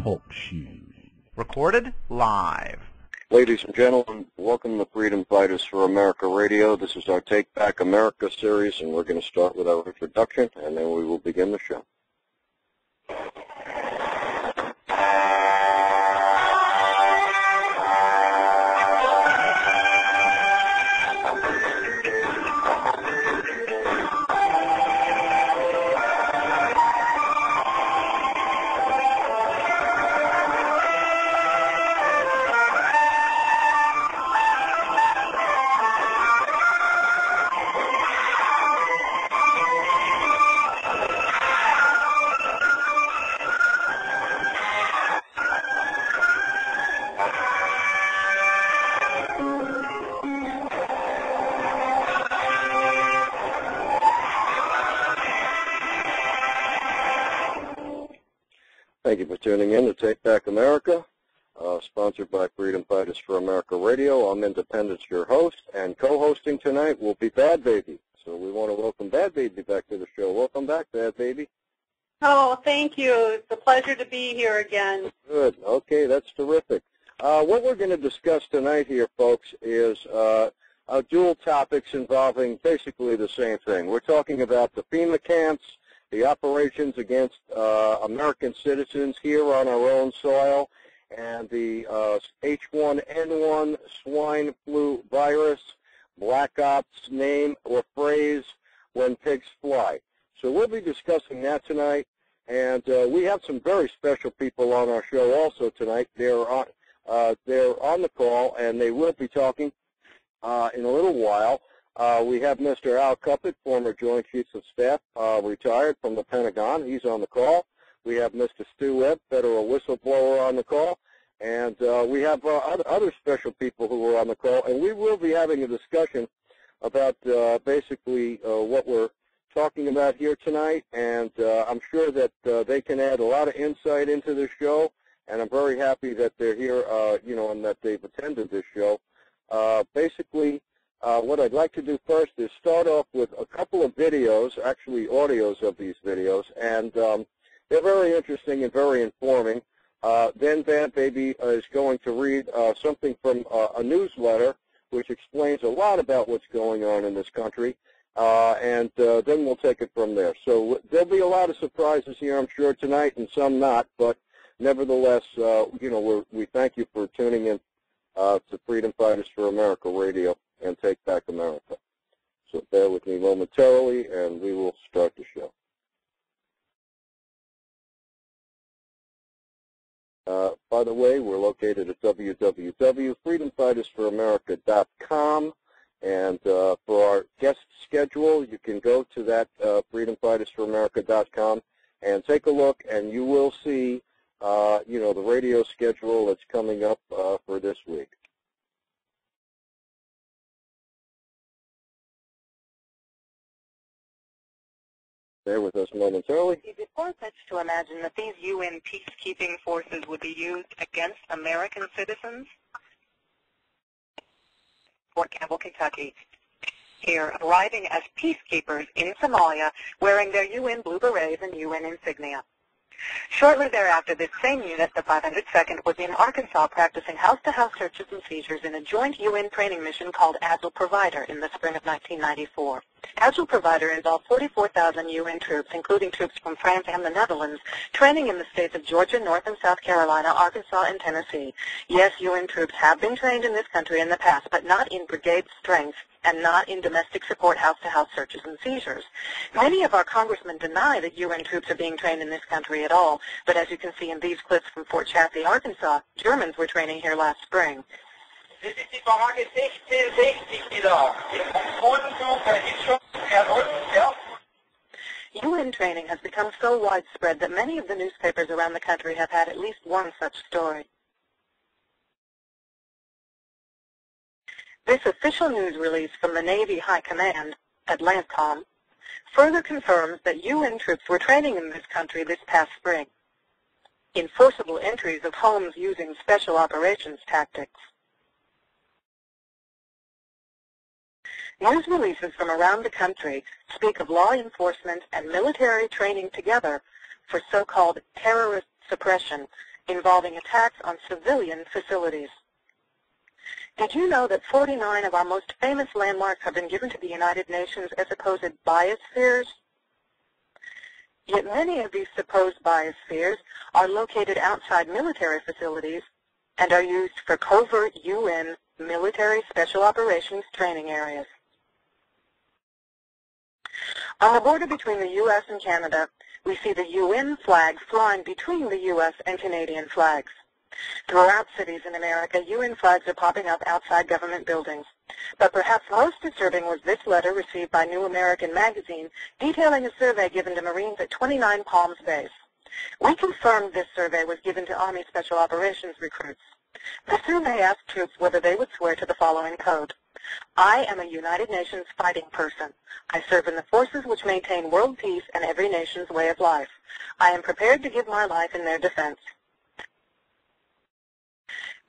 Talk Show. Recorded live. Ladies and gentlemen, welcome to Freedom Fighters for America Radio. This is our Take Back America series, and we're going to start with our introduction, and then we will begin the show. Thank you for tuning in to Take Back America, sponsored by Freedom Fighters for America Radio. I'm Independence, your host, and co-hosting tonight will be Bad Baby. So we want to welcome Bad Baby back to the show. Welcome back, Bad Baby. Oh, thank you. It's a pleasure to be here again. Good. Okay, that's terrific. What we're going to discuss tonight here, folks, is dual topics involving basically the same thing. We're talking about the FEMA camps, the operations against American citizens here on our own soil, and the H1N1 swine flu virus, Black Ops name or phrase, when pigs fly. So we'll be discussing that tonight, and we have some very special people on our show also tonight. They're on the call, and they will be talking in a little while. We have Mr. Al CUPPETT, former Joint Chiefs of Staff, retired from the Pentagon. He's on the call. We have Mr. Webb, federal whistleblower, on the call. And we have other special people who are on the call. And we will be having a discussion about basically what we're talking about here tonight. And I'm sure that they can add a lot of insight into this show. And I'm very happy that they're here, and that they've attended this show. Basically, what I'd like to do first is start off with a couple of videos, actually audios of these videos, and they're very interesting and very informing. Then Bad Baby is going to read something from a newsletter which explains a lot about what's going on in this country, and then we'll take it from there. So there'll be a lot of surprises here, I'm sure, tonight, and some not, but nevertheless, we thank you for tuning in to Freedom Fighters for America Radio and Take Back America. So bear with me momentarily, and we will start the show. By the way, we're located at www.freedomfightersforamerica.com, and for our guest schedule, you can go to that freedomfightersforamerica.com and take a look, and you will see, the radio schedule that's coming up for this week. Bear with us momentarily. Is it far-fetched to imagine that these UN peacekeeping forces would be used against American citizens? Fort Campbell, Kentucky. Here, arriving as peacekeepers in Somalia, wearing their UN blue berets and UN insignia. Shortly thereafter, this same unit, the 502nd, was in Arkansas practicing house-to-house searches and seizures in a joint UN training mission called Agile Provider in the spring of 1994. Agile Provider involved 44,000 UN troops, including troops from France and the Netherlands, training in the states of Georgia, North and South Carolina, Arkansas, and Tennessee. Yes, UN troops have been trained in this country in the past, but not in brigade strength and not in domestic support house-to-house searches and seizures. Many of our congressmen deny that UN troops are being trained in this country at all, but as you can see in these clips from Fort Chaffee, Arkansas, Germans were training here last spring. UN training has become so widespread that many of the newspapers around the country have had at least one such story. This official news release from the Navy High Command, Atlantcom, further confirms that UN troops were training in this country this past spring in forcible entries of homes using special operations tactics. News releases from around the country speak of law enforcement and military training together for so-called terrorist suppression involving attacks on civilian facilities. Did you know that 49 of our most famous landmarks have been given to the United Nations as supposed biospheres? Yet many of these supposed biospheres are located outside military facilities and are used for covert UN military special operations training areas. On the border between the U.S. and Canada, we see the UN flag flying between the U.S. and Canadian flags. Throughout cities in America, UN flags are popping up outside government buildings. But perhaps most disturbing was this letter received by New American Magazine detailing a survey given to Marines at 29 Palms Base. We confirmed this survey was given to Army Special Operations recruits. The survey asked troops whether they would swear to the following code. I am a United Nations fighting person. I serve in the forces which maintain world peace and every nation's way of life. I am prepared to give my life in their defense.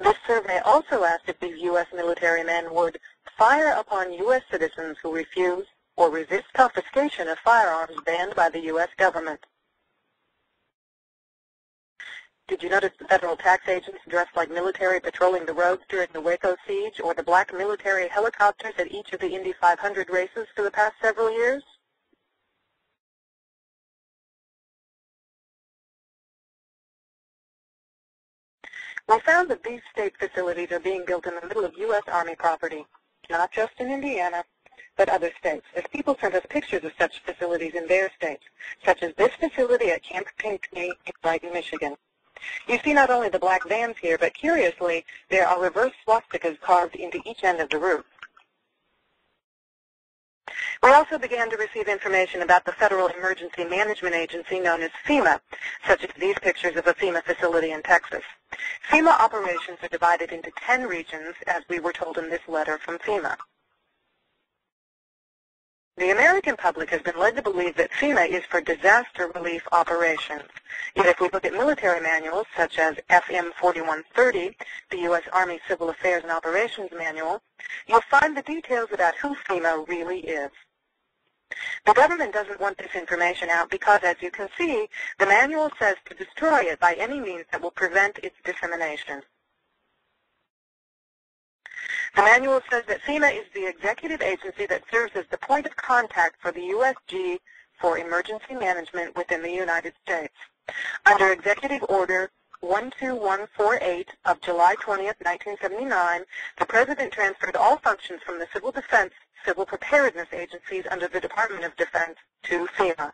This survey also asked if these U.S. military men would fire upon U.S. citizens who refuse or resist confiscation of firearms banned by the U.S. government. Did you notice the federal tax agents dressed like military patrolling the roads during the Waco siege, or the black military helicopters at each of the Indy 500 races for the past several years? We found that these state facilities are being built in the middle of U.S. Army property, not just in Indiana, but other states, as people sent us pictures of such facilities in their states, such as this facility at Camp Pinckney in Brighton, Michigan. You see not only the black vans here, but curiously, there are reverse swastikas carved into each end of the roof. We also began to receive information about the Federal Emergency Management Agency known as FEMA, such as these pictures of a FEMA facility in Texas. FEMA operations are divided into 10 regions, as we were told in this letter from FEMA. The American public has been led to believe that FEMA is for disaster relief operations. Yet if we look at military manuals such as FM 4130, the U.S. Army Civil Affairs and Operations Manual, you'll find the details about who FEMA really is. The government doesn't want this information out because, as you can see, the manual says to destroy it by any means that will prevent its dissemination. The manual says that FEMA is the executive agency that serves as the point of contact for the USG for emergency management within the United States. Under Executive Order 12148 of July 20th, 1979, the President transferred all functions from the Civil Defense Civil Preparedness agencies under the Department of Defense to FEMA.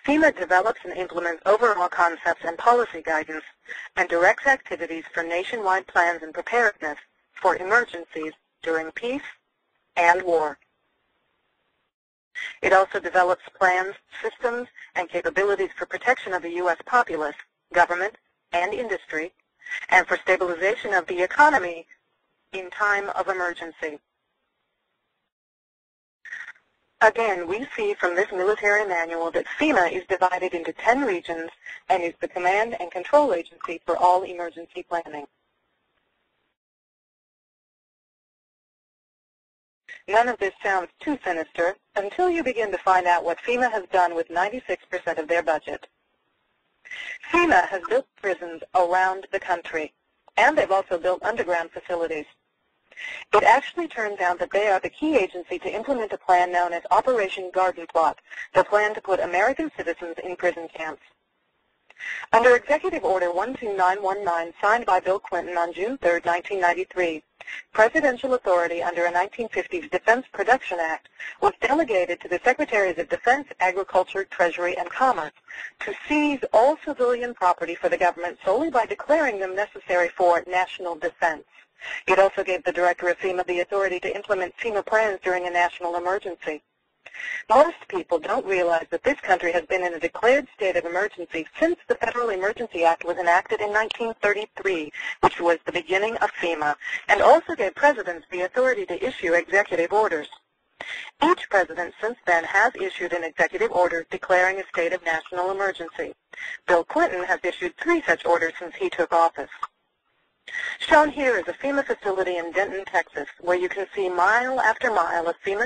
FEMA develops and implements overall concepts and policy guidance and directs activities for nationwide plans and preparedness for emergencies during peace and war. It also develops plans, systems, and capabilities for protection of the U.S. populace, government, and industry, and for stabilization of the economy in time of emergency. Again, we see from this military manual that FEMA is divided into 10 regions and is the command and control agency for all emergency planning. None of this sounds too sinister until you begin to find out what FEMA has done with 96% of their budget. FEMA has built prisons around the country, and they've also built underground facilities. It actually turns out that they are the key agency to implement a plan known as Operation Garden Plot, the plan to put American citizens in prison camps. Under Executive Order 12919, signed by Bill Clinton on June 3, 1993, presidential authority under a 1950s Defense Production Act was delegated to the Secretaries of Defense, Agriculture, Treasury, and Commerce to seize all civilian property for the government solely by declaring them necessary for national defense. It also gave the Director of FEMA the authority to implement FEMA plans during a national emergency. Most people don't realize that this country has been in a declared state of emergency since the Federal Emergency Act was enacted in 1933, which was the beginning of FEMA, and also gave presidents the authority to issue executive orders. Each president since then has issued an executive order declaring a state of national emergency. Bill Clinton has issued 3 such orders since he took office. Shown here is a FEMA facility in Denton, Texas, where you can see mile after mile of FEMA